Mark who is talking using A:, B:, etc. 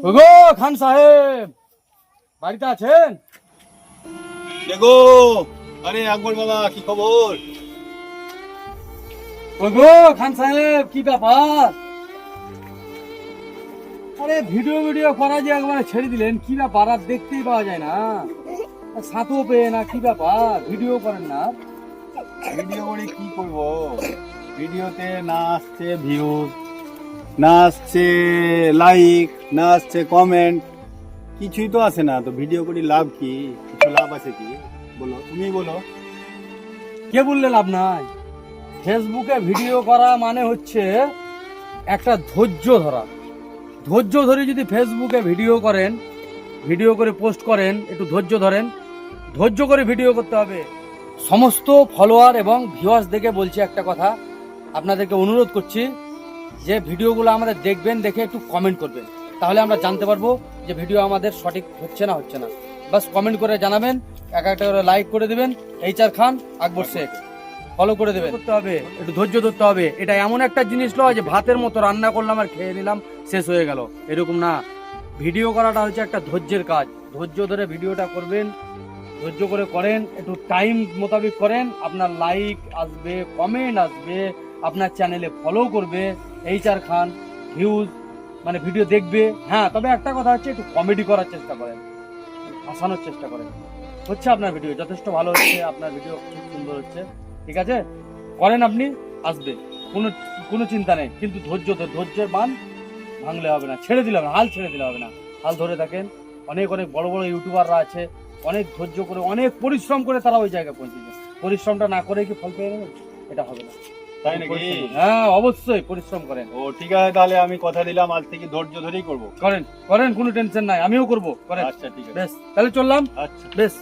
A: ওগো খান সাহেব বাড়িতে আছেন?
B: দেখো, আরে আকবর বাবা, কি খবর?
A: ওগো খান সাহেব কি ব্যাপার? আরে ভিডিও করা যে একবারে ছেড়ে দিলেন, কি ব্যাপার? আর দেখতেই পাওয়া যায় না, সাথও পেয়ে না, কি ব্যাপার? ভিডিও করেন না?
B: ভিডিও করে কি করব? ভিডিওতে না আসছে ভিউজ, না আসছে লাইক, না আসছে কমেন্ট, কিছুই তো আসে না। তো ভিডিও করে লাভ কি? কিছু লাভ আছে কি? বলো, তুমি বলো।
A: কে বললে লাভ নাই? ফেসবুকে ভিডিও করা মানে হচ্ছে একটা ধৈর্য ধরা। ধৈর্য ধরে যদি ফেসবুকে ভিডিও করেন, ভিডিও করে পোস্ট করেন, একটু ধৈর্য ধরেন, ধৈর্য করে ভিডিও করতে হবে। সমস্ত ফলোয়ার এবং ভিউয়ার্স দেখে বলছি একটা কথা, আপনাদেরকে অনুরোধ করছি যে ভিডিওগুলো আমাদের দেখবেন, দেখে একটু কমেন্ট করবেন, তাহলে আমরা জানতে পারবো যে ভিডিও আমাদের সঠিক হচ্ছে না হচ্ছে না। বাস কমেন্ট করে জানাবেন, এক একটা করে লাইক করে দিবেন। HR খান, আকবর শেখ ফলো করে দেবেন। করতে হবে, একটু ধৈর্য ধরতে হবে। এটা এমন একটা জিনিস নয় যে ভাতের মতো রান্না করলাম আর খেয়ে নিলাম, শেষ হয়ে গেল, এরকম না। ভিডিও করাটা হচ্ছে একটা ধৈর্যের কাজ। ধৈর্য ধরে ভিডিওটা করবেন, ধৈর্য করে করেন, একটু টাইম মোতাবেক করেন, আপনার লাইক আসবে, কমেন্ট আসবে, আপনার চ্যানেলে ফলো করবে, HR খান ভিউজ মানে ভিডিও দেখবে। হ্যাঁ, তবে একটা কথা হচ্ছে, একটু কমেডি করার চেষ্টা করেন, হাসানোর চেষ্টা করেন। হচ্ছে আপনার ভিডিও যথেষ্ট ভালো হচ্ছে, আপনার ভিডিও খুব সুন্দর হচ্ছে, ঠিক আছে, করেন আপনি, আসবে, কোনো কোনো চিন্তা নেই। কিন্তু ধৈর্যের মান ভাঙলে হবে না, ছেড়ে দিলে হবে না, হাল ছেড়ে দিলে হবে না। হাল ধরে থাকেন। অনেক অনেক বড় বড় ইউটিউবাররা আছে, অনেক ধৈর্য করে, অনেক পরিশ্রম করে তারা ওই জায়গায় পৌঁছেছে। পরিশ্রমটা না করে কি ফল পেয়ে নেবেন? এটা হবে না।
B: তাই নাকি?
A: হ্যাঁ, অবশ্যই পরিশ্রম করেন।
B: ও ঠিক আছে, তাহলে আমি কথা দিলাম, আজ থেকে ধৈর্য ধরেই করবো।
A: করেন করেন, কোনো টেনশন নাই, আমিও করবো, করেন।
B: আচ্ছা ঠিক আছে।
A: বেশ, তাহলে চললাম।
B: আচ্ছা।
A: বেশ।